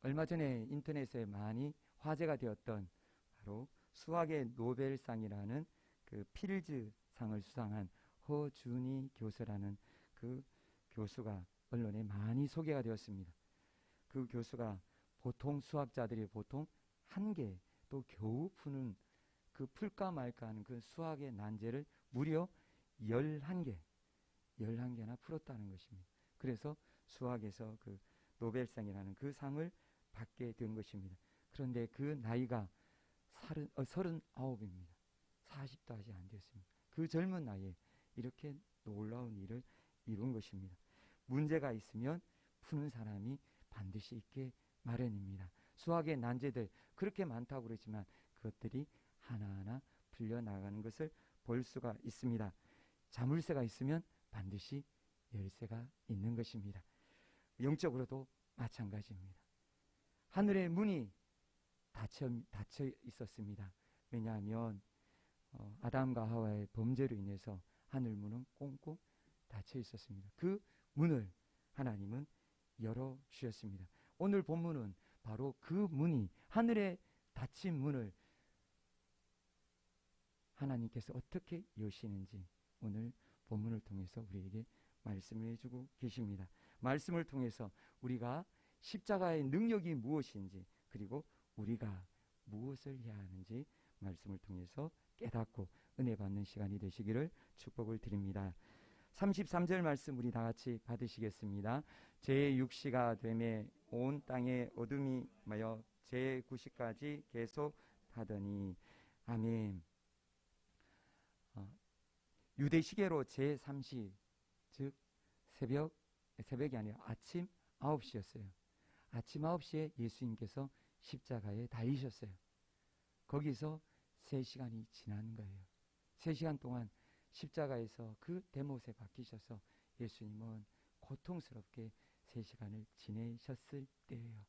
얼마 전에 인터넷에 많이 화제가 되었던 바로 수학의 노벨상이라는 그 필즈상을 수상한 허준희 교수라는 그 교수가 언론에 많이 소개가 되었습니다. 그 교수가 보통 수학자들이 보통 한 개 또 겨우 푸는 그 풀까 말까 하는 그 수학의 난제를 무려 11개나 풀었다는 것입니다. 그래서 수학에서 그 노벨상이라는 그 상을 받게 된 것입니다. 그런데 그 나이가 39입니다. 40도 아직 안 되었습니다. 그 젊은 나이에 이렇게 놀라운 일을 이룬 것입니다. 문제가 있으면 푸는 사람이 반드시 있게 마련입니다. 수학의 난제들 그렇게 많다고 그러지만 그것들이 하나하나 풀려나가는 것을 볼 수가 있습니다. 자물쇠가 있으면 반드시 열쇠가 있는 것입니다. 영적으로도 마찬가지입니다. 하늘의 문이 닫혀 있었습니다. 왜냐하면 아담과 하와의 범죄로 인해서 하늘문은 꽁꽁 닫혀 있었습니다. 그 문을 하나님은 열어주셨습니다. 오늘 본문은 바로 그 문이, 하늘에 닫힌 문을 하나님께서 어떻게 여시는지 오늘 본문을 통해서 우리에게 말씀을 해주고 계십니다. 말씀을 통해서 우리가 십자가의 능력이 무엇인지, 그리고 우리가 무엇을 해야 하는지 말씀을 통해서 깨닫고 은혜 받는 시간이 되시기를 축복을 드립니다. 33절 말씀 우리 다 같이 받으시겠습니다. 제6시가 되매 온 땅에 어둠이 마여 제9시까지 계속하더니 아멘. 유대 시계로 제3시, 즉 새벽이 아니라 아침 9시였어요. 아침 9시에 예수님께서 십자가에 달리셨어요. 거기서 3시간이 지난 거예요. 3시간 동안 십자가에서 그 대못에 박히셔서 예수님은 고통스럽게 3시간을 지내셨을 때예요.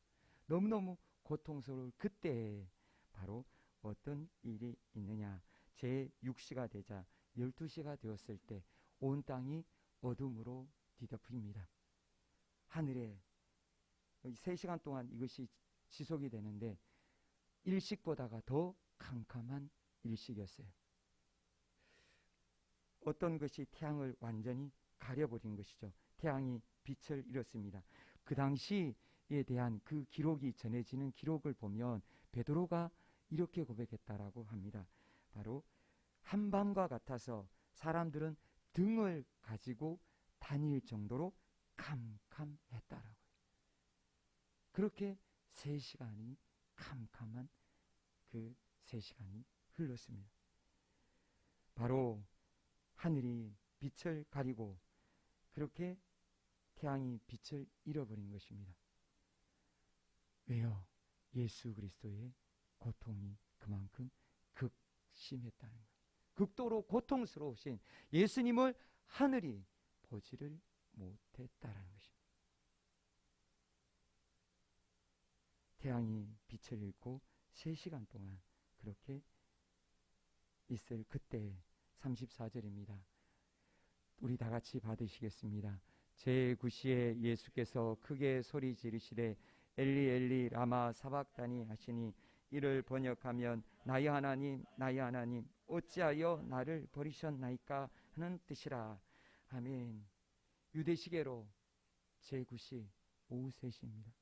너무너무 고통스러울 그때에 바로 어떤 일이 있느냐. 제6시가 되자 12시가 되었을 때 온 땅이 어둠으로 뒤덮입니다. 하늘에 3시간 동안 이것이 지속이 되는데 일식보다가 더 캄캄한 일식이었어요. 어떤 것이 태양을 완전히 가려버린 것이죠. 태양이 빛을 잃었습니다. 그 당시에 대한 그 기록이 전해지는 기록을 보면 베드로가 이렇게 고백했다라고 합니다. 바로 한밤과 같아서 사람들은 등을 가지고 다닐 정도로 캄캄했다라고요. 그렇게 3시간이 캄캄한 그 3시간이 흘렀습니다. 바로 하늘이 빛을 가리고 그렇게 태양이 빛을 잃어버린 것입니다. 왜요? 예수 그리스도의 고통이 그만큼 극심했다는 거예요. 극도로 고통스러우신 예수님을 하늘이 보지를 못했다라는 것입니다. 태양이 빛을 잃고 3시간 동안 그렇게 있을 그때 34절입니다. 우리 다 같이 받으시겠습니다. 제9시에 예수께서 크게 소리 지르시되 엘리 엘리 라마 사박다니 하시니 이를 번역하면 나의 하나님 나의 하나님 어찌하여 나를 버리셨나이까 하는 뜻이라. 아멘. 유대시계로 제9시 오후 3시입니다.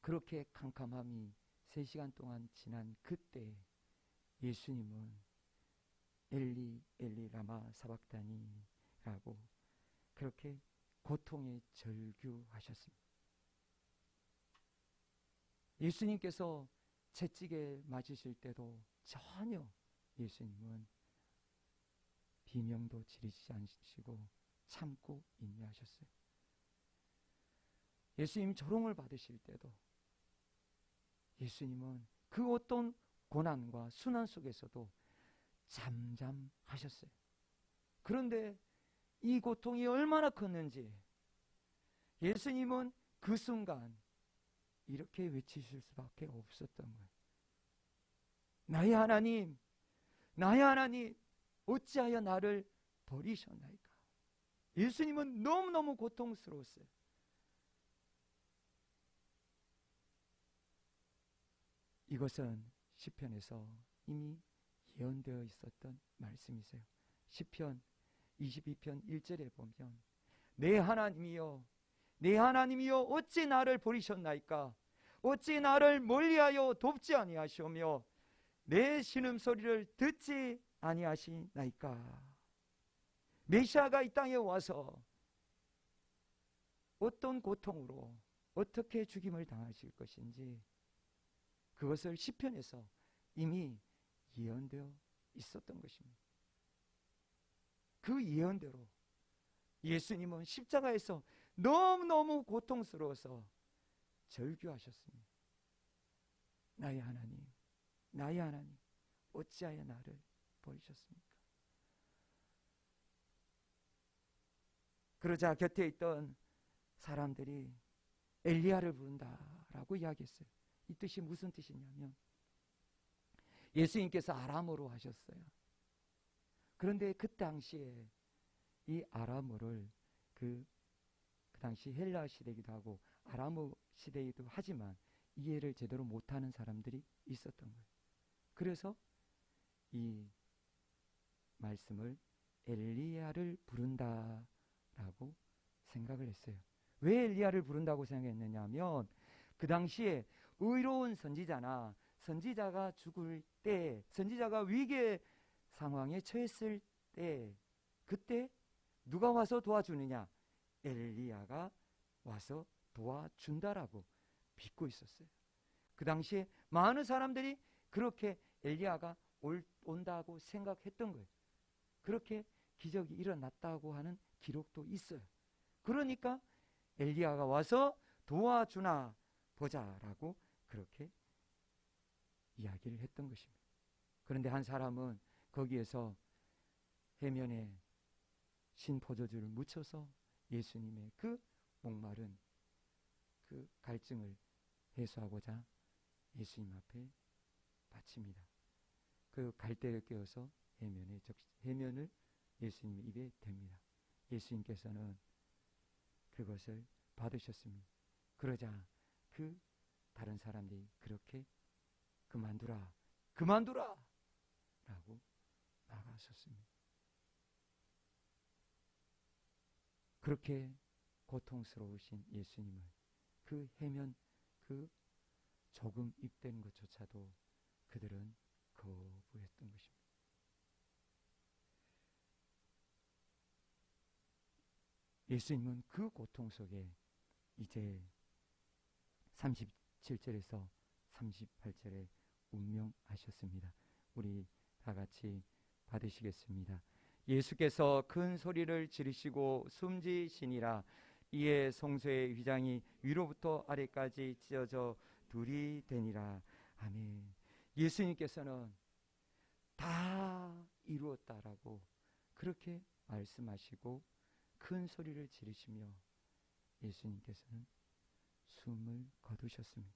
그렇게 캄캄함이 3시간 동안 지난 그때 예수님은 엘리 엘리 라마 사박다니라고 그렇게 고통에 절규하셨습니다. 예수님께서 채찍에 맞으실 때도 전혀 예수님은 비명도 지르지 않으시고 참고 인내하셨어요. 예수님 조롱을 받으실 때도 예수님은 그 어떤 고난과 순환 속에서도 잠잠하셨어요. 그런데 이 고통이 얼마나 컸는지 예수님은 그 순간 이렇게 외치실 수밖에 없었던 거예요. 나의 하나님, 나의 하나님, 어찌하여 나를 버리셨나이까. 예수님은 너무너무 고통스러웠어요. 이것은 시편에서 이미 예언되어 있었던 말씀이세요. 시편 22편 1절에 보면 내 하나님이여 내 하나님이여 어찌 나를 버리셨나이까 어찌 나를 멀리하여 돕지 아니하시오며 내 신음소리를 듣지 아니하시나이까. 메시아가 이 땅에 와서 어떤 고통으로 어떻게 죽임을 당하실 것인지 그것을 시편에서 이미 예언되어 있었던 것입니다. 그 예언대로 예수님은 십자가에서 너무너무 고통스러워서 절규하셨습니다. 나의 하나님, 나의 하나님, 어찌하여 나를 버리셨습니까? 그러자 곁에 있던 사람들이 엘리야를 부른다라고 이야기했어요. 이 뜻이 무슨 뜻이냐면 예수님께서 아람어로 하셨어요. 그런데 그 당시에 이 아람어를 그 당시 헬라 시대이기도 하고 아람어 시대이기도 하지만 이해를 제대로 못하는 사람들이 있었던 거예요. 그래서 이 말씀을 엘리야를 부른다라고 생각을 했어요. 왜 엘리야를 부른다고 생각했느냐 하면 그 당시에 의로운 선지자나 선지자가 죽을 때 선지자가 위기의 상황에 처했을 때 그때 누가 와서 도와주느냐? 엘리야가 와서 도와준다라고 믿고 있었어요. 그 당시에 많은 사람들이 그렇게 엘리야가 온다고 생각했던 거예요. 그렇게 기적이 일어났다고 하는 기록도 있어요. 그러니까 엘리야가 와서 도와주나 보자라고 그렇게 이야기를 했던 것입니다. 그런데 한 사람은 거기에서 해면에 신포도주를 묻혀서 예수님의 그 목마른 그 갈증을 해소하고자 예수님 앞에 바칩니다. 그 갈대를 꿰어서 해면을 예수님 입에 댑니다. 예수님께서는 그것을 받으셨습니다. 그러자 그 다른 사람들이 그렇게 그만두라 라고 나가셨습니다. 그렇게 고통스러우신 예수님을 그 해면 그 조금 입대는 것조차도 그들은 거부했던 것입니다. 예수님은 그 고통 속에 이제 37절에서 38절에 운명하셨습니다. 우리 다 같이 받으시겠습니다. 예수께서 큰 소리를 지르시고 숨지시니라. 이에 성소의 휘장이 위로부터 아래까지 찢어져 둘이 되니라. 아멘. 예수님께서는 다 이루었다라고 그렇게 말씀하시고 큰 소리를 지르시며 예수님께서는 숨을 거두셨습니다.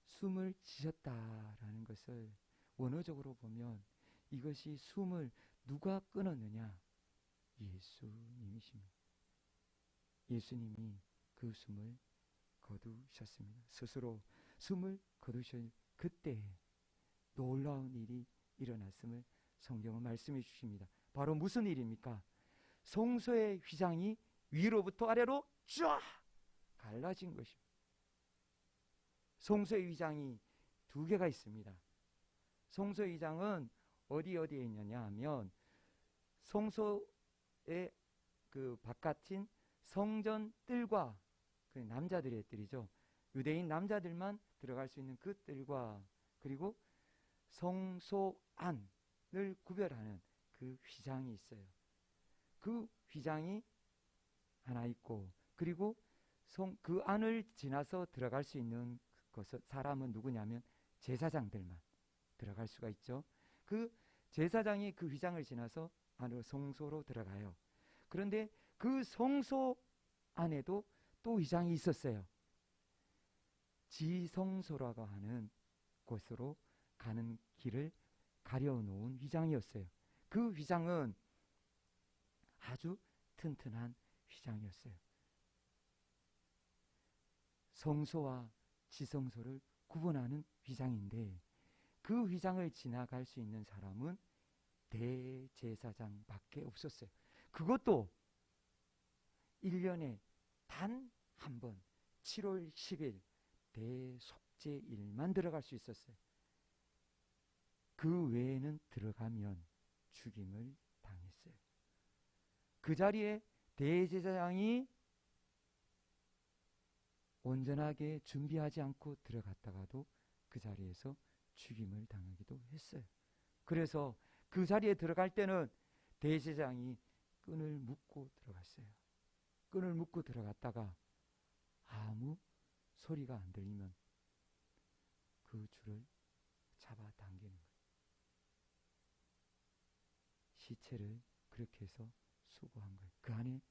숨을 지셨다라는 것을 원어적으로 보면 이것이 숨을 누가 끊었느냐? 예수님이십니다. 예수님이 그 숨을 거두셨습니다. 스스로 숨을 거두실 그때 놀라운 일이 일어났음을 성경은 말씀해 주십니다. 바로 무슨 일입니까? 성소의 휘장이 위로부터 아래로 쫙 갈라진 것입니다. 성소의 휘장이 두 개가 있습니다. 성소의 휘장은 어디에 있느냐 하면 성소의 그 바깥인 성전 뜰과 그 남자들의 뜰이죠. 유대인 남자들만 들어갈 수 있는 그 뜰과 그리고 성소 안을 구별하는 그 휘장이 있어요. 그 휘장이 하나 있고 그리고 그 안을 지나서 들어갈 수 있는 것은 사람은 누구냐면 제사장들만 들어갈 수가 있죠. 그 제사장이 그 휘장을 지나서 안으로 성소로 들어가요. 그런데 그 성소 안에도 또 휘장이 있었어요. 지성소라고 하는 곳으로 가는 길을 가려놓은 휘장이었어요. 그 휘장은 아주 튼튼한 휘장이었어요. 성소와 지성소를 구분하는 휘장인데 그 휘장을 지나갈 수 있는 사람은 대제사장밖에 없었어요. 그것도 1년에 단 한 번 7월 10일 대속죄일만 들어갈 수 있었어요. 그 외에는 들어가면 죽임을 당했어요. 그 자리에 대제사장이 온전하게 준비하지 않고 들어갔다가도 그 자리에서 죽임을 당하기도 했어요. 그래서 그 자리에 들어갈 때는 대제사장이 끈을 묶고 들어갔어요. 끈을 묶고 들어갔다가 아무 소리가 안 들리면 그 줄을 잡아당기는 거예요. 시체를 그렇게 해서 수거한 거예요. 그 안에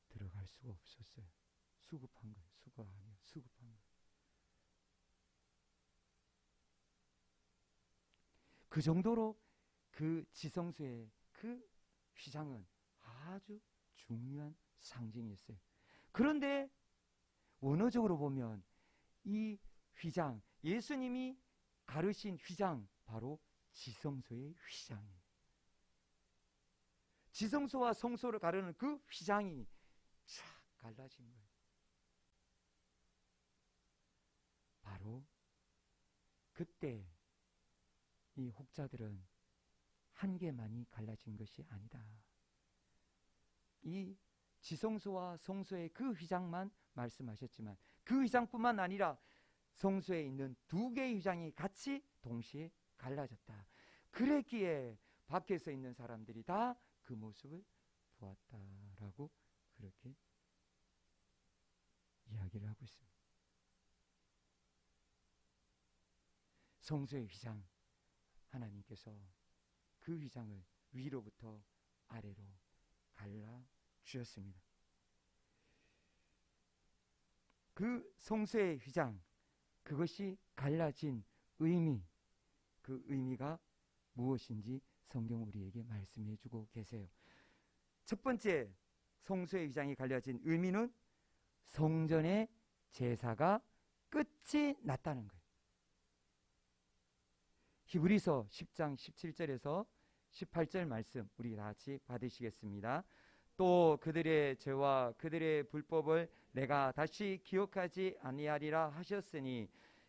들어갈 수가 없었어요. 수급한 거예요. 수거 아니에요. 수급한 거예요. 그 정도로 그 지성소의 그 휘장은 아주 중요한 상징이었어요. 그런데 원어적으로 보면 이 휘장, 예수님이 가르신 휘장, 바로 지성소의 휘장이에요. 지성소와 성소를 가르는 그 휘장이 쫙 갈라진 거예요. 바로 그때 이 혹자들은 한 개만이 갈라진 것이 아니다. 이 지성소와 성소의 그 휘장만 말씀하셨지만 그 휘장뿐만 아니라 성소에 있는 두 개의 휘장이 같이 동시에 갈라졌다. 그랬기에 밖에서 있는 사람들이 다 그 모습을 보았다라고 그렇게 이야기를 하고 있습니다. 성소의 휘장, 하나님께서 그 휘장을 위로부터 아래로 갈라 주셨습니다. 그 성소의 휘장, 그것이 갈라진 의미, 그 의미가 무엇인지 성경 우리에게 말씀해 주고 계세요. 첫 번째, 성소의 휘장이 갈려진 의미는 성전의 제사가 끝이 났다는 거예요. 히브리서 10장 17절에서 18절 말씀 우리 다 같이 받으시겠습니다. 또 그들의 죄와 그들의 불법을 내가 다시 기억하지 아니하리라 하셨으니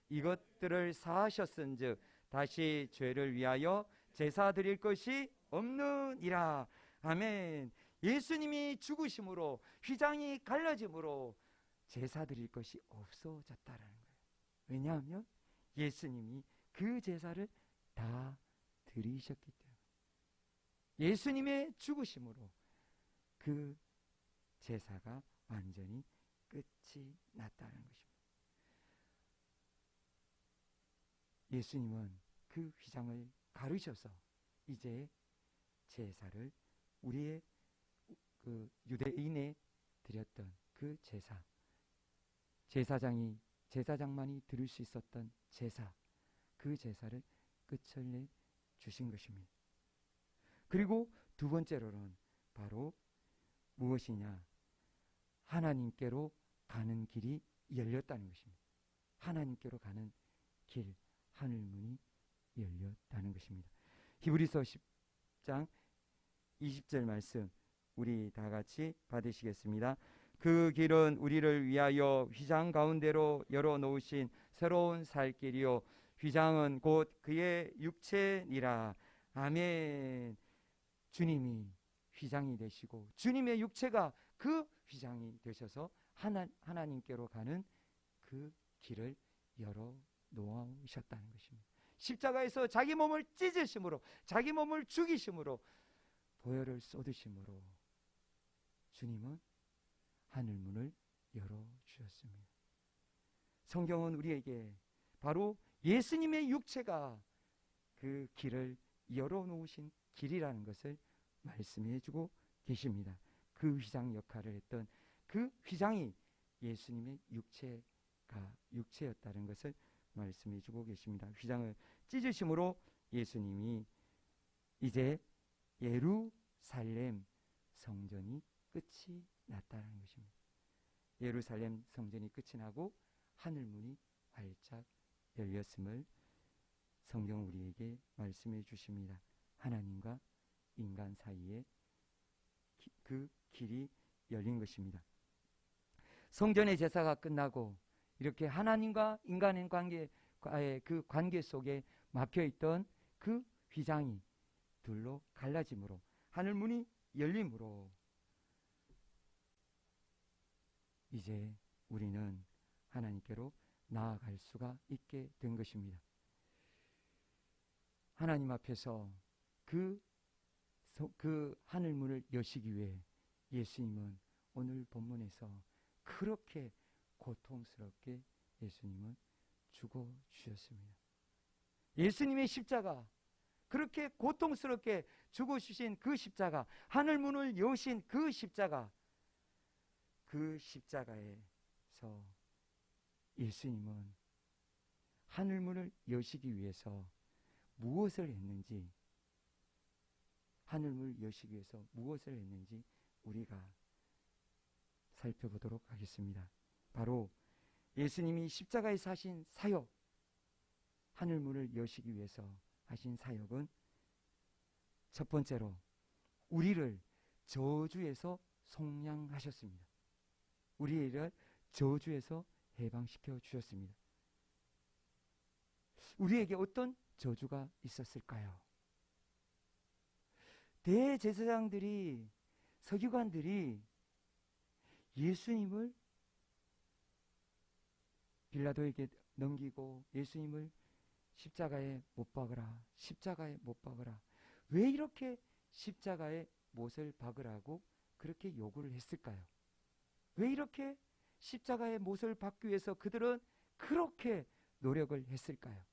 이것들을 사하셨은즉 다시 죄를 위하여 제사 드릴 것이 없느니라. 아멘. 예수님이 죽으심으로 휘장이 갈라짐으로 제사 드릴 것이 없어졌다라는 거예요. 왜냐하면 예수님이 그 제사를 다 드리셨기 때문에, 예수님의 죽으심으로 그 제사가 완전히 끝이 났다는 것입니다. 예수님은 그 휘장을 가르셔서 이제 제사를 우리의 그 유대인에 드렸던 그 제사, 제사장만이 드릴 수 있었던 제사, 그 제사를 끝을 내 주신 것입니다. 그리고 두 번째로는 바로 무엇이냐? 하나님께로 가는 길이 열렸다는 것입니다. 하나님께로 가는 길, 하늘문이 열렸다는 것입니다. 히브리서 10장 20절 말씀 우리 다 같이 받으시겠습니다. 그 길은 우리를 위하여 휘장 가운데로 열어놓으신 새로운 살 길이요 휘장은 곧 그의 육체니라. 아멘. 주님이 휘장이 되시고 주님의 육체가 그 휘장이 되셔서 하나님께로 가는 그 길을 열어놓으셨다는 것입니다. 십자가에서 자기 몸을 찢으심으로, 자기 몸을 죽이심으로, 보혈을 쏟으심으로 주님은 하늘문을 열어주셨습니다. 성경은 우리에게 바로 예수님의 육체가 그 길을 열어놓으신 길이라는 것을 말씀해 주고 계십니다. 그 휘장 역할을 했던 그 휘장이 예수님의 육체였다는 것을 말씀해 주고 계십니다. 휘장을 찢으심으로 예수님이 이제 예루살렘 성전이 끝이 났다는 것입니다. 예루살렘 성전이 끝이 나고 하늘문이 활짝 열렸음을 성경 우리에게 말씀해 주십니다. 하나님과 인간 사이에 그 길이 열린 것입니다. 성전의 제사가 끝나고 이렇게 하나님과 인간의 관계의 그 관계 속에 막혀있던 그 휘장이 둘로 갈라짐으로 하늘문이 열림으로 이제 우리는 하나님께로 나아갈 수가 있게 된 것입니다. 하나님 앞에서 그 하늘문을 여시기 위해 예수님은 오늘 본문에서 그렇게 고통스럽게 예수님은 죽어주셨습니다. 예수님의 십자가, 그렇게 고통스럽게 죽어주신 그 십자가, 하늘문을 여신 그 십자가, 그 십자가에서 예수님은 하늘문을 여시기 위해서 무엇을 했는지, 하늘문을 여시기 위해서 무엇을 했는지 우리가 살펴보도록 하겠습니다. 바로 예수님이 십자가에서 하신 사역, 하늘문을 여시기 위해서 하신 사역은 첫 번째로 우리를 저주에서 속량하셨습니다. 우리를 저주에서 해방시켜 주셨습니다. 우리에게 어떤 저주가 있었을까요? 대제사장들이, 서기관들이 예수님을 빌라도에게 넘기고 예수님을 십자가에 못 박으라, 십자가에 못 박으라, 왜 이렇게 십자가에 못을 박으라고 그렇게 요구를 했을까요? 왜 이렇게 십자가에 못을 박기 위해서 그들은 그렇게 노력을 했을까요?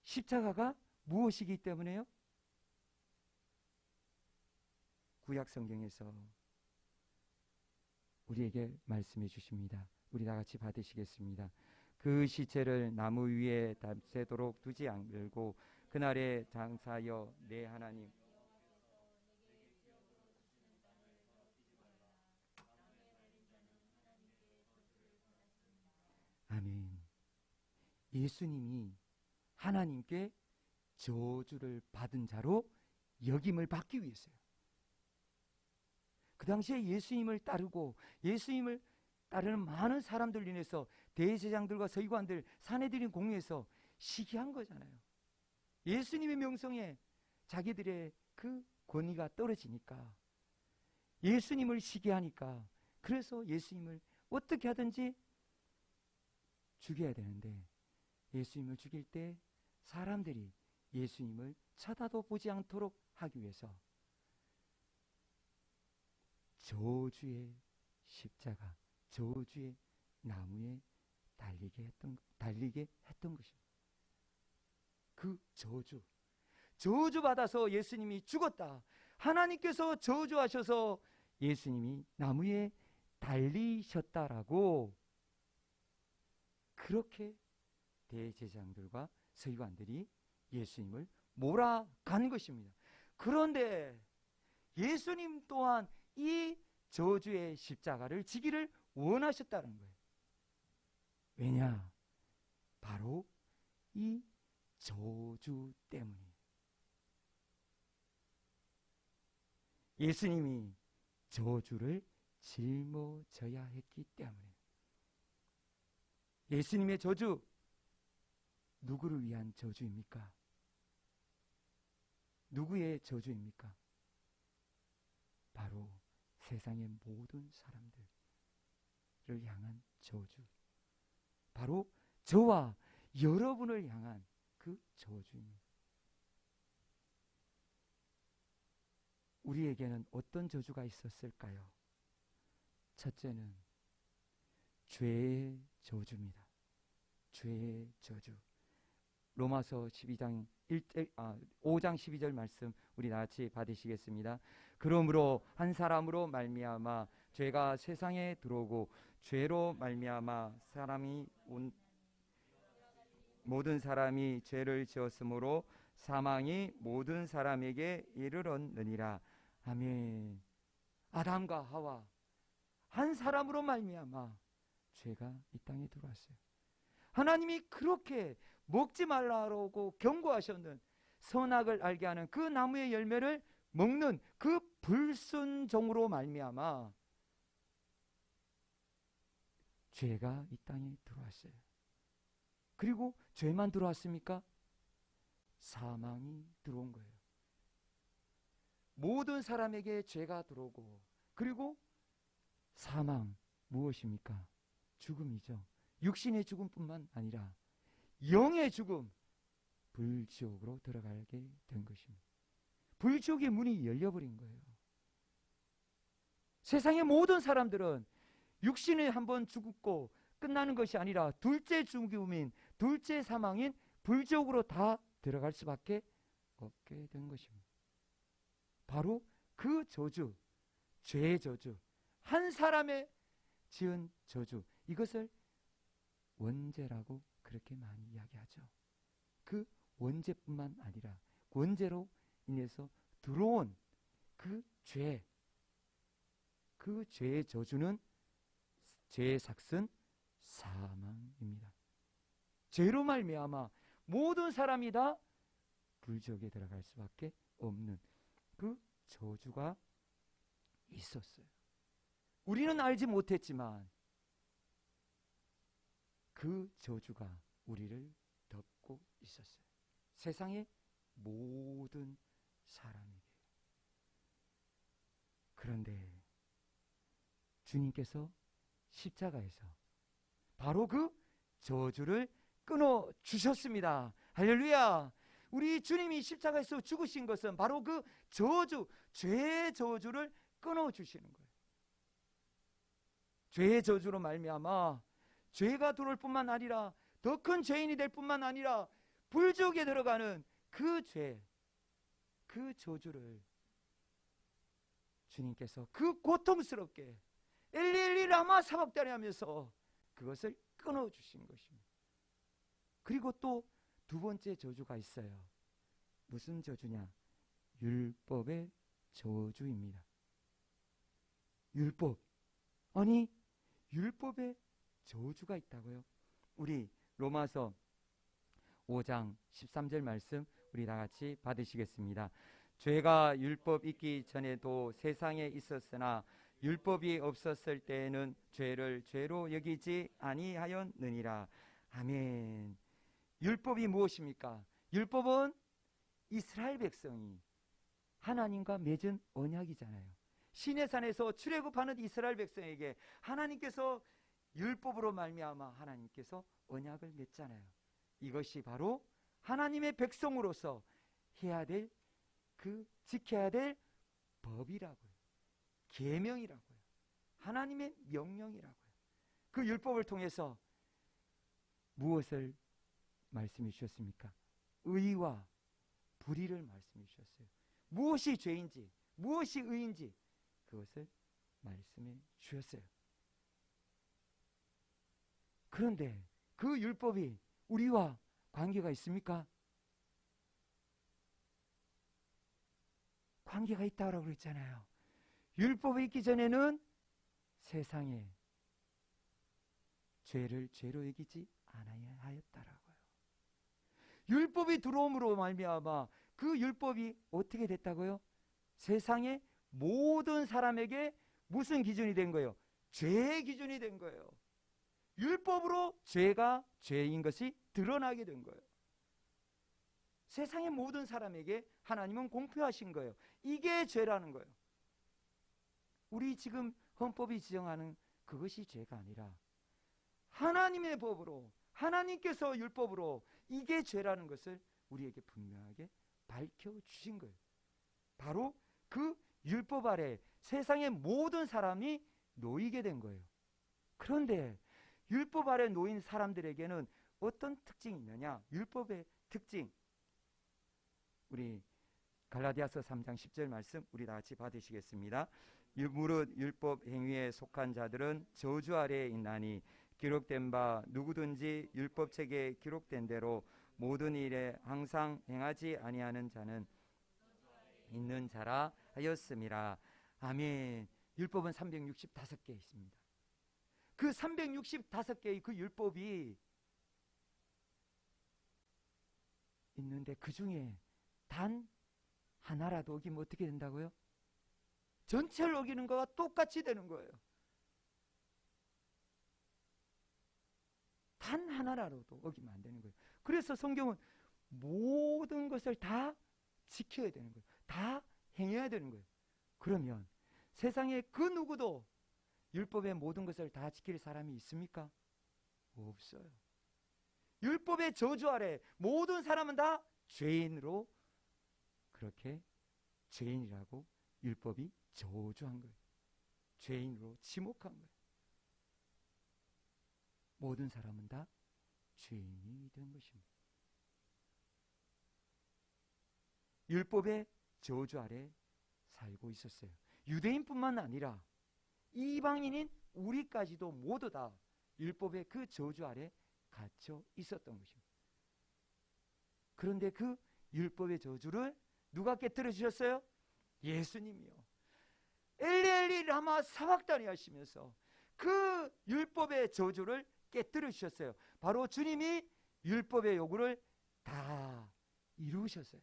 십자가가 무엇이기 때문에요? 구약 성경에서 우리에게 말씀해 주십니다. 우리 다 같이 받으시겠습니다. 그 시체를 나무 위에 밤새도록 두지 않고 그날에 장사하여 내 하나님 아멘. 예수님이 하나님께 저주를 받은 자로 여김을 받기 위해서요. 그 당시에 예수님을 따르고 예수님을 따르는 많은 사람들 인해서 대제사장들과 서기관들, 사내들인 공회에서 시기한 거잖아요. 예수님의 명성에 자기들의 그 권위가 떨어지니까, 예수님을 시기하니까, 그래서 예수님을 어떻게 하든지 죽여야 되는데, 예수님을 죽일 때 사람들이 예수님을 쳐다도 보지 않도록 하기 위해서 저주의 십자가, 저주의 나무에 달리게 했던 것입니다. 그 저주받아서 예수님이 죽었다, 하나님께서 저주하셔서 예수님이 나무에 달리셨다라고 그렇게 대제사장들과 서기관들이 예수님을 몰아간 것입니다. 그런데 예수님 또한 이 저주의 십자가를 지기를 원하셨다는 거예요. 왜냐? 바로 이 저주 때문이에요. 예수님이 저주를 짊어져야 했기 때문에. 예수님의 저주, 누구를 위한 저주입니까? 누구의 저주입니까? 바로 세상의 모든 사람들을 향한 저주, 바로 저와 여러분을 향한 그 저주입니다. 우리에게는 어떤 저주가 있었을까요? 첫째는 죄의 저주입니다. 죄의 저주. 로마서 5장 12절 말씀 우리 같이 받으시겠습니다. 그러므로 한 사람으로 말미암아 죄가 세상에 들어오고 죄로 말미암아 모든 사람이 죄를 지었으므로 사망이 모든 사람에게 이르렀느니라. 아멘. 아담과 하와 한 사람으로 말미암아 죄가 이 땅에 들어왔어요. 하나님이 그렇게 먹지 말라고 경고하셨는 선악을 알게 하는 그 나무의 열매를 먹는 그 불순종으로 말미암아 죄가 이 땅에 들어왔어요. 그리고 죄만 들어왔습니까? 사망이 들어온 거예요. 모든 사람에게 죄가 들어오고, 그리고 사망 무엇입니까? 죽음이죠. 육신의 죽음뿐만 아니라 영의 죽음, 불지옥으로 들어가게 된 것입니다. 불지옥의 문이 열려버린 거예요. 세상의 모든 사람들은 육신에 한번 죽고 끝나는 것이 아니라 둘째 죽음인, 둘째 사망인 불지옥으로 다 들어갈 수밖에 없게 된 것입니다. 바로 그 저주, 죄의 저주, 한 사람의 지은 저주, 이것을 원죄라고 그렇게 많이 이야기하죠. 그 원죄뿐만 아니라 원죄로 인해서 들어온 그 죄, 그 죄의 저주는, 죄의 삭은 사망입니다. 죄로 말미암아 모든 사람이 다 불지옥에 들어갈 수밖에 없는 그 저주가 있었어요. 우리는 알지 못했지만 그 저주가 우리를 덮고 있었어요. 세상의 모든 사람에게. 그런데 주님께서 십자가에서 바로 그 저주를 끊어 주셨습니다. 할렐루야. 우리 주님이 십자가에서 죽으신 것은 바로 그 저주, 죄의 저주를 끊어 주시는 거예요. 죄의 저주로 말미암아 죄가 들어올 뿐만 아니라 더 큰 죄인이 될 뿐만 아니라 불지옥에 들어가는 그 죄, 그 저주를 주님께서 그 고통스럽게 엘리 엘리 라마 사박다니 하면서 그것을 끊어 주신 것입니다. 그리고 또 두 번째 저주가 있어요. 무슨 저주냐? 율법의 저주입니다. 율법. 아니, 율법의 저주가 있다고요? 우리 로마서 5장 13절 말씀 우리 다 같이 받으시겠습니다. 죄가 율법 있기 전에도 세상에 있었으나 율법이 없었을 때에는 죄를 죄로 여기지 아니하였느니라. 아멘. 율법이 무엇입니까? 율법은 이스라엘 백성이 하나님과 맺은 언약이잖아요. 시내산에서 출애굽하는 이스라엘 백성에게 하나님께서 율법으로 말미암아 하나님께서 언약을 맺잖아요. 이것이 바로 하나님의 백성으로서 해야 될, 그 지켜야 될 법이라고요. 계명이라고요. 하나님의 명령이라고요. 그 율법을 통해서 무엇을 말씀해 주셨습니까? 의와 불의를 말씀해 주셨어요. 무엇이 죄인지, 무엇이 의인지 그것을 말씀해 주셨어요. 그런데 그 율법이 우리와 관계가 있습니까? 관계가 있다고 그랬잖아요. 율법이 있기 전에는 세상에 죄를 죄로 여기지 않아야 하였다라고요. 율법이 들어옴으로 말미암아 그 율법이 어떻게 됐다고요? 세상의 모든 사람에게 무슨 기준이 된 거예요? 죄의 기준이 된 거예요. 율법으로 죄가 죄인 것이 드러나게 된 거예요. 세상의 모든 사람에게 하나님은 공표하신 거예요. 이게 죄라는 거예요. 우리 지금 헌법이 지정하는 그것이 죄가 아니라 하나님의 법으로, 하나님께서 율법으로 이게 죄라는 것을 우리에게 분명하게 밝혀주신 거예요. 바로 그 율법 아래 세상의 모든 사람이 놓이게 된 거예요. 그런데 율법 아래 놓인 사람들에게는 어떤 특징이 있느냐? 율법의 특징. 우리 갈라디아서 3장 10절 말씀 우리 다 같이 받으시겠습니다. 무릇 율법 행위에 속한 자들은 저주 아래에 있나니 기록된 바 누구든지 율법책에 기록된 대로 모든 일에 항상 행하지 아니하는 자는 있는 자라 하였음이라. 아멘. 율법은 365개 있습니다. 그 365개의 그 율법이 있는데 그 중에 단 하나라도 어기면 어떻게 된다고요? 전체를 어기는 거와 똑같이 되는 거예요. 단 하나라도 어기면 안 되는 거예요. 그래서 성경은 모든 것을 다 지켜야 되는 거예요. 다 행해야 되는 거예요. 그러면 세상에 그 누구도 율법의 모든 것을 다 지킬 사람이 있습니까? 없어요. 율법의 저주 아래 모든 사람은 다 죄인으로, 그렇게 죄인이라고 율법이 저주한 거예요. 죄인으로 지목한 거예요. 모든 사람은 다 죄인이 된 것입니다. 율법의 저주 아래 살고 있었어요. 유대인뿐만 아니라 이방인인 우리까지도 모두 다 율법의 그 저주 아래 갇혀 있었던 것입니다. 그런데 그 율법의 저주를 누가 깨뜨려 주셨어요? 예수님이요. 엘리 엘리 라마 사박다니 하시면서 그 율법의 저주를 깨뜨려 주셨어요. 바로 주님이 율법의 요구를 다 이루셨어요.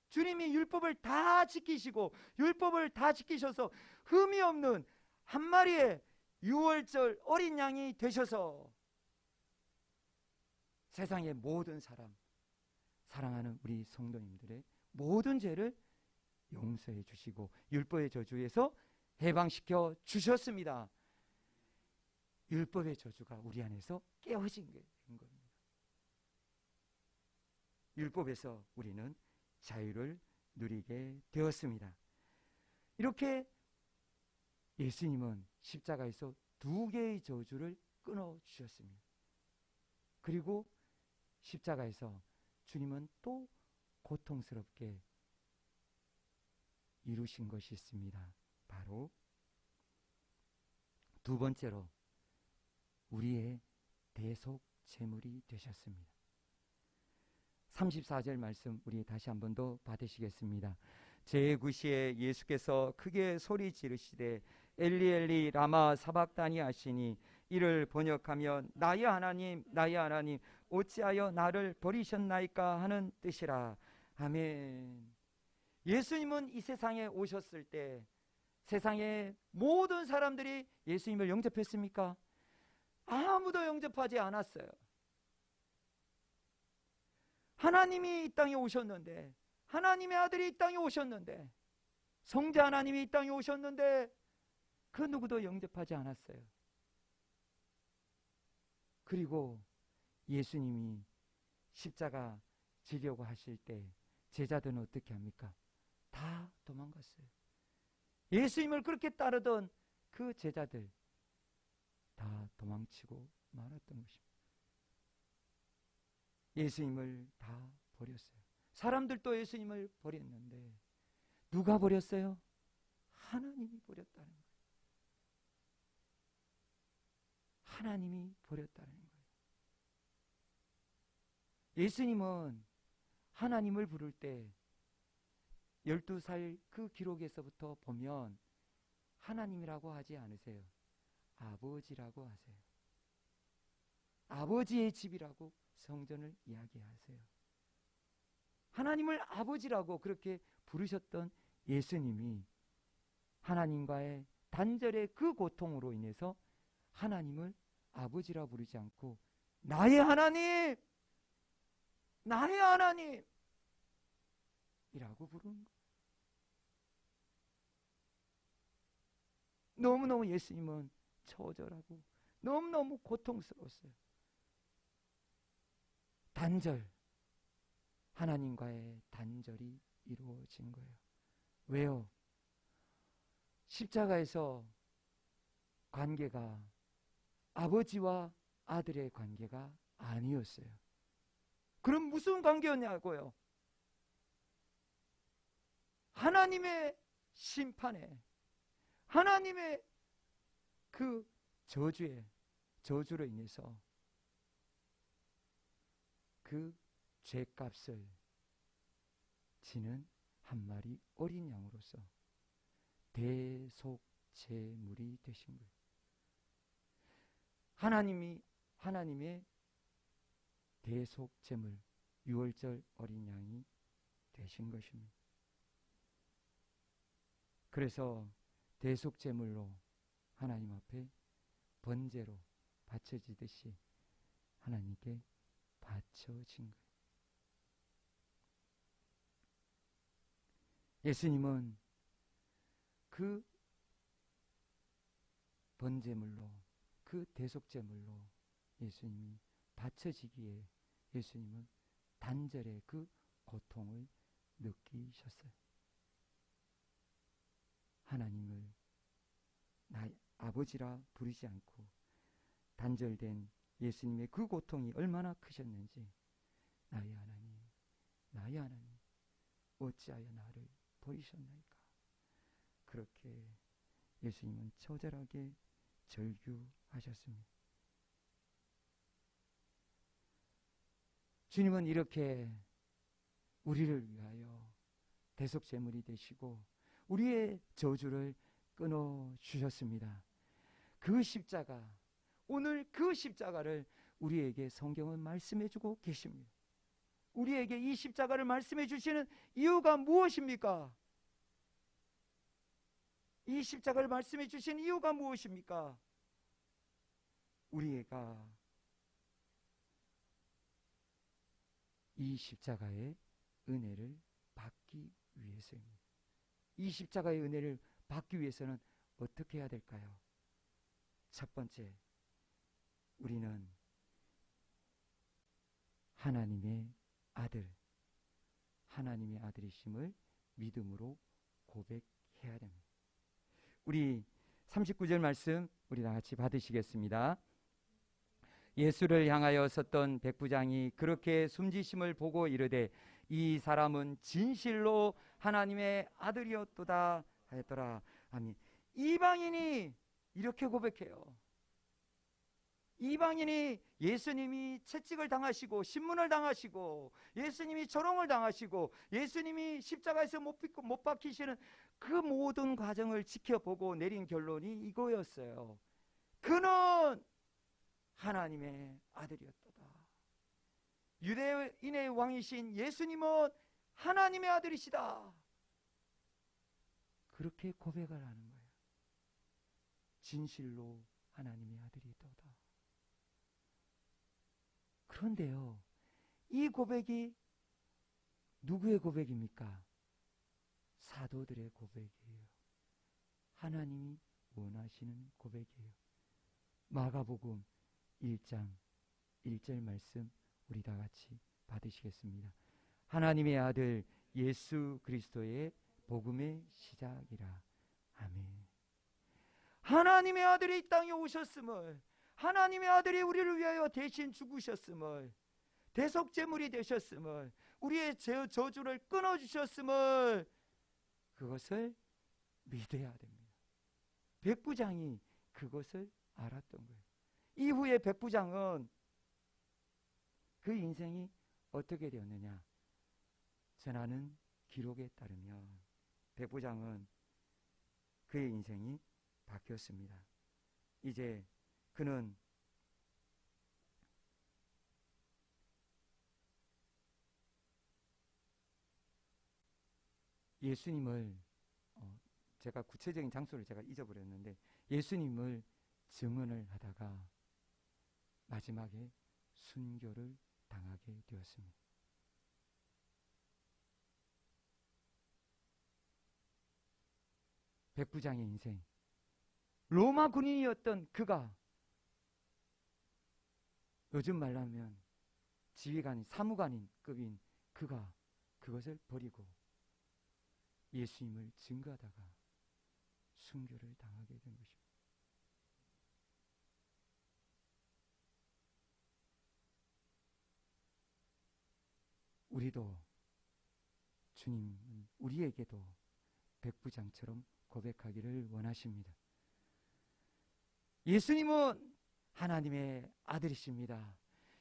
주님이 율법을 다 지키시고 율법을 다 지키셔서 흠이 없는 한 마리의 유월절 어린 양이 되셔서 세상의 모든 사람, 사랑하는 우리 성도님들의 모든 죄를 용서해 주시고 율법의 저주에서 해방시켜 주셨습니다. 율법의 저주가 우리 안에서 깨어진 게 된 겁니다. 율법에서 우리는 자유를 누리게 되었습니다. 이렇게 예수님은 십자가에서 2개의 저주를 끊어주셨습니다. 그리고 십자가에서 주님은 또 고통스럽게 이루신 것이 있습니다. 바로 두 번째로 우리의 대속 제물이 되셨습니다. 34절 말씀 우리 다시 한 번 더 받으시겠습니다. 제9시에 예수께서 크게 소리 지르시되 엘리 엘리 라마 사박다니 하시니 이를 번역하면 나의 하나님 나의 하나님 어찌하여 나를 버리셨나이까 하는 뜻이라. 아멘. 예수님은 이 세상에 오셨을 때 세상의 모든 사람들이 예수님을 영접했습니까? 아무도 영접하지 않았어요. 하나님이 이 땅에 오셨는데, 하나님의 아들이 이 땅에 오셨는데, 성자 하나님이 이 땅에 오셨는데 그 누구도 영접하지 않았어요. 그리고 예수님이 십자가 지려고 하실 때 제자들은 어떻게 합니까? 다 도망갔어요. 예수님을 그렇게 따르던 그 제자들 다 도망치고 말았던 것입니다. 예수님을 다 버렸어요. 사람들도 예수님을 버렸는데 누가 버렸어요? 하나님이 버렸다는 거예요. 하나님이 버렸다는 거예요. 예수님은 하나님을 부를 때 12살 그 기록에서부터 보면 하나님이라고 하지 않으세요. 아버지라고 하세요. 아버지의 집이라고 성전을 이야기하세요. 하나님을 아버지라고 그렇게 부르셨던 예수님이 하나님과의 단절의 그 고통으로 인해서 하나님을 아버지라 부르지 않고 나의 하나님, 나의 하나님 이라고 부르는 거예요. 너무너무 예수님은 처절하고 너무너무 고통스러웠어요. 단절, 하나님과의 단절이 이루어진 거예요. 왜요? 십자가에서 관계가 아버지와 아들의 관계가 아니었어요. 그럼 무슨 관계였냐고요? 하나님의 심판에, 하나님의 그 저주로 인해서 그 죄값을 지는 한 마리 어린 양으로서 대속제물이 되신 거예요. 하나님의 대속 제물, 유월절 어린 양이 되신 것입니다. 그래서 대속 제물로 하나님 앞에 번제로 바쳐지듯이 하나님께 바쳐진 거예요. 예수님은 그 번제물로, 그 대속제물로 예수님이 바쳐지기에 예수님은 단절의 그 고통을 느끼셨어요. 하나님을 나의 아버지라 부르지 않고 단절된 예수님의 그 고통이 얼마나 크셨는지, 나의 하나님 어찌하여 나를 버리셨나이까. 그렇게 예수님은 처절하게 절규하셨습니다. 주님은 이렇게 우리를 위하여 대속제물이 되시고 우리의 저주를 끊어주셨습니다. 그 십자가, 오늘 그 십자가를 우리에게 성경은 말씀해주고 계십니다. 우리에게 이 십자가를 말씀해 주시는 이유가 무엇입니까? 이 십자가를 말씀해 주시는 이유가 무엇입니까? 우리가 이 십자가의 은혜를 받기 위해서입니다. 이 십자가의 은혜를 받기 위해서는 어떻게 해야 될까요? 첫 번째, 우리는 하나님의 아들이심을 믿음으로 고백해야 됩니다. 우리 39절 말씀 우리 다 같이 받으시겠습니다. 예수를 향하여 섰던 백부장이 그렇게 숨지심을 보고 이르되 이 사람은 진실로 하나님의 아들이었도다 하였더라. 아멘. 이방인이 이렇게 고백해요. 이방인이 예수님이 채찍을 당하시고 신문을 당하시고 예수님이 조롱을 당하시고 예수님이 십자가에서 못 박히시는 그 모든 과정을 지켜보고 내린 결론이 이거였어요. 그는 하나님의 아들이었도다. 유대인의 왕이신 예수님은 하나님의 아들이시다. 그렇게 고백을 하는 거예요. 진실로 하나님의 아들이었도다. 그런데요, 이 고백이 누구의 고백입니까? 사도들의 고백이에요. 하나님이 원하시는 고백이에요. 마가복음 1장 1절 말씀 우리 다 같이 받으시겠습니다. 하나님의 아들 예수 그리스도의 복음의 시작이라. 아멘. 하나님의 아들이 이 땅에 오셨음을, 하나님의 아들이 우리를 위하여 대신 죽으셨음을, 대속제물이 되셨음을, 우리의 저주를 끊어주셨음을, 그것을 믿어야 됩니다. 백부장이 그것을 알았던 거예요. 이후에 백부장은 그 인생이 어떻게 되었느냐? 전하는 기록에 따르면 백부장은 그의 인생이 바뀌었습니다. 이제 그는 예수님을 제가 구체적인 장소를 제가 잊어버렸는데 예수님을 증언을 하다가 마지막에 순교를 당하게 되었습니다. 백부장의 인생, 로마 군인이었던 그가, 요즘 말로 하면 지휘관인, 사무관인급인 그가 그것을 버리고 예수님을 증거하다가 순교를 당하게 된 것입니다. 우리도 주님은 우리에게도 백부장처럼 고백하기를 원하십니다. 예수님은 하나님의 아들이십니다.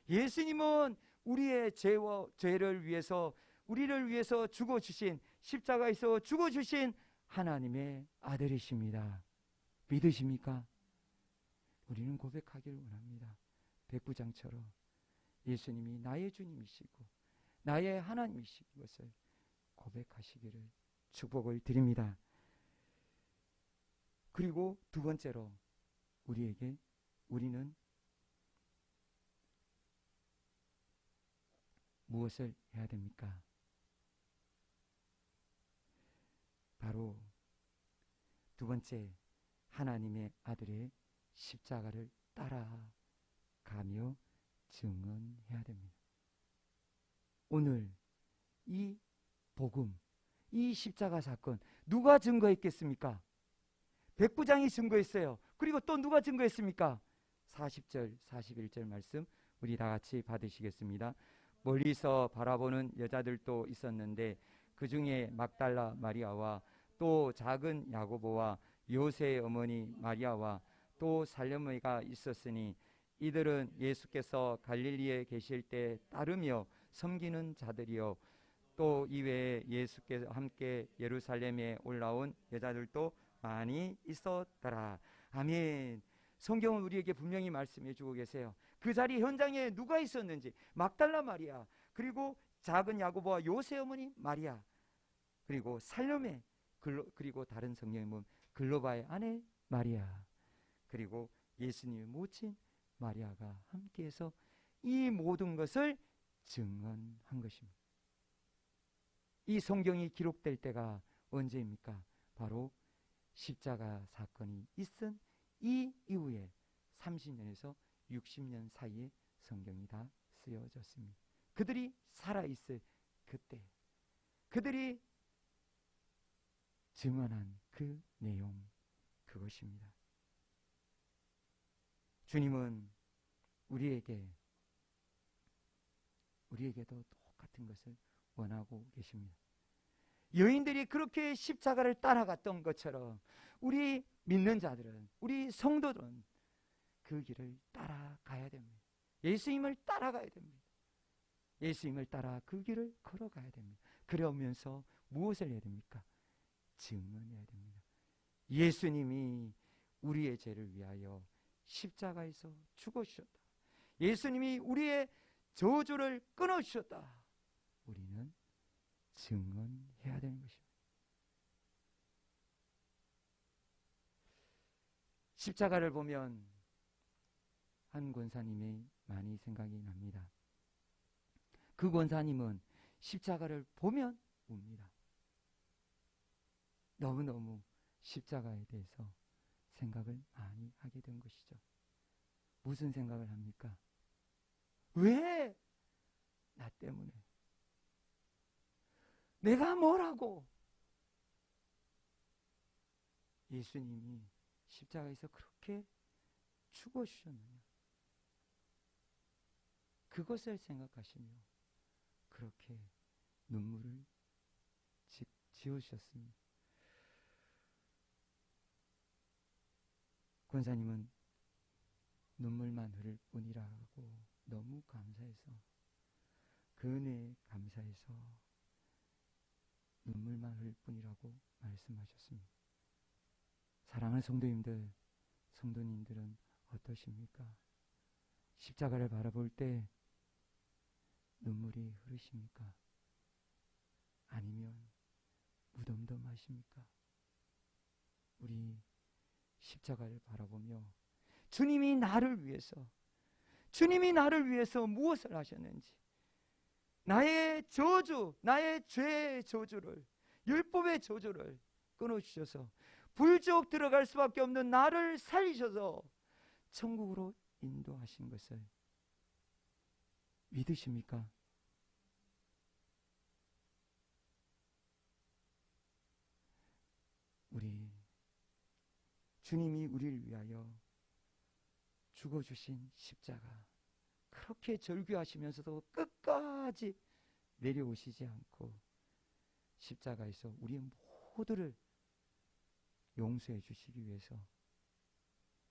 예수님은 우리의 죄를 위해서, 우리를 위해서 죽어주신, 십자가에서 죽어주신 하나님의 아들이십니다. 믿으십니까? 우리는 고백하기를 원합니다. 백부장처럼 예수님이 나의 주님이시고 나의 하나님이신 것을 고백하시기를 축복을 드립니다. 그리고 두 번째로 우리는 무엇을 해야 됩니까? 바로 두 번째, 하나님의 아들의 십자가를 따라가며 증언해야 됩니다. 오늘 이 복음, 이 십자가 사건 누가 증거했겠습니까? 백부장이 증거했어요. 그리고 또 누가 증거했습니까? 40절, 41절 말씀 우리 다 같이 받으시겠습니다. 멀리서 바라보는 여자들도 있었는데 그 중에 막달라 마리아와 또 작은 야고보와 요새의 어머니 마리아와 또 살려미가 있었으니 이들은 예수께서 갈릴리에 계실 때 따르며 섬기는 자들이요 또 이외에 예수께서 함께 예루살렘에 올라온 여자들도 많이 있었더라. 아멘. 성경은 우리에게 분명히 말씀해 주고 계세요. 그 자리 현장에 누가 있었는지, 막달라 마리아, 그리고 작은 야고보와 요새 어머니 마리아, 그리고 살로메, 그리고 다른 성경에 보면 글로바의 아내 마리아, 그리고 예수님의 모친 마리아가 함께해서 이 모든 것을 증언한 것입니다. 이 성경이 기록될 때가 언제입니까? 바로 십자가 사건이 있은 이 이후에 30년에서 60년 사이에 성경이 다 쓰여졌습니다. 그들이 살아있을 그때 그들이 증언한 그 내용, 그것입니다. 주님은 우리에게도 똑같은 것을 원하고 계십니다. 여인들이 그렇게 십자가를 따라갔던 것처럼 우리 믿는 자들은, 우리 성도들은 그 길을 따라가야 됩니다. 예수님을 따라가야 됩니다. 예수님을 따라 그 길을 걸어가야 됩니다. 그러면서 무엇을 해야 됩니까? 증언해야 됩니다. 예수님이 우리의 죄를 위하여 십자가에서 죽으셨다. 예수님이 우리의 저주를 끊어주셨다. 우리는 증언해야 되는 것입니다. 십자가를 보면 한 권사님이 많이 생각이 납니다. 그 권사님은 십자가를 보면 웁니다. 너무너무 십자가에 대해서 생각을 많이 하게 된 것이죠. 무슨 생각을 합니까? 왜? 나 때문에. 내가 뭐라고? 예수님이 십자가에서 그렇게 죽어주셨느냐? 그것을 생각하시며 그렇게 눈물을 지으셨습니다. 권사님은 눈물만 흐를 뿐이라고 너무 감사해서, 그 은혜에 감사해서 눈물만 흘릴 뿐이라고 말씀하셨습니다. 사랑하는 성도님들, 성도님들은 어떠십니까? 십자가를 바라볼 때 눈물이 흐르십니까? 아니면 무덤덤하십니까? 우리 십자가를 바라보며 주님이 나를 위해서 무엇을 하셨는지, 나의 저주, 나의 죄의 저주를, 율법의 저주를 끊어주셔서 불지옥 들어갈 수밖에 없는 나를 살리셔서 천국으로 인도하신 것을 믿으십니까? 주님이 우리를 위하여 죽어주신 십자가, 그렇게 절규하시면서도 끝까지 내려오시지 않고 십자가에서 우리의 모두를 용서해 주시기 위해서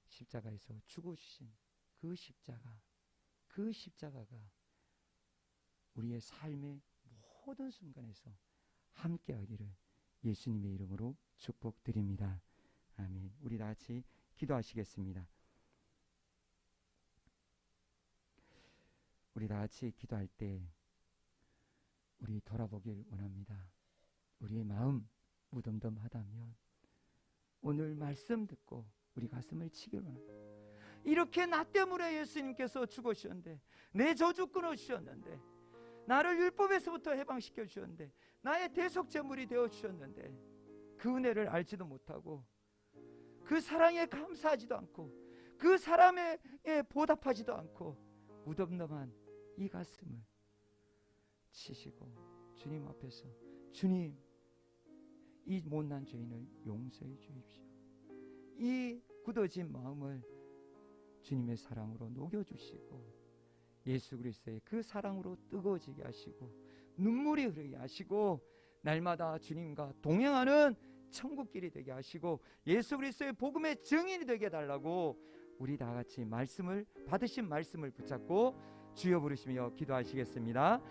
십자가에서 죽어주신 그 십자가가 우리의 삶의 모든 순간에서 함께하기를 예수님의 이름으로 축복드립니다. 아멘. 우리 다 같이 기도하시겠습니다. 우리 다 같이 기도할 때 우리 돌아보길 원합니다. 우리의 마음 무덤덤하다면 오늘 말씀 듣고 우리 가슴을 치길 원합니다. 이렇게 나 때문에 예수님께서 죽으셨는데, 내 저주 끊어주셨는데, 나를 율법에서부터 해방시켜 주셨는데, 나의 대속제물이 되어 주셨는데, 그 은혜를 알지도 못하고 그 사랑에 감사하지도 않고 그 사람에 보답하지도 않고 무덤덤한 이 가슴을 치시고 주님 앞에서, 주님, 이 못난 죄인을 용서해 주십시오. 이 굳어진 마음을 주님의 사랑으로 녹여주시고 예수 그리스도의 그 사랑으로 뜨거워지게 하시고 눈물이 흐르게 하시고 날마다 주님과 동행하는 천국길이 되게 하시고 예수 그리스도의 복음의 증인이 되게 해달라고 우리 다 같이 말씀을 받으신 말씀을 붙잡고 주여 부르시며 기도하시겠습니다.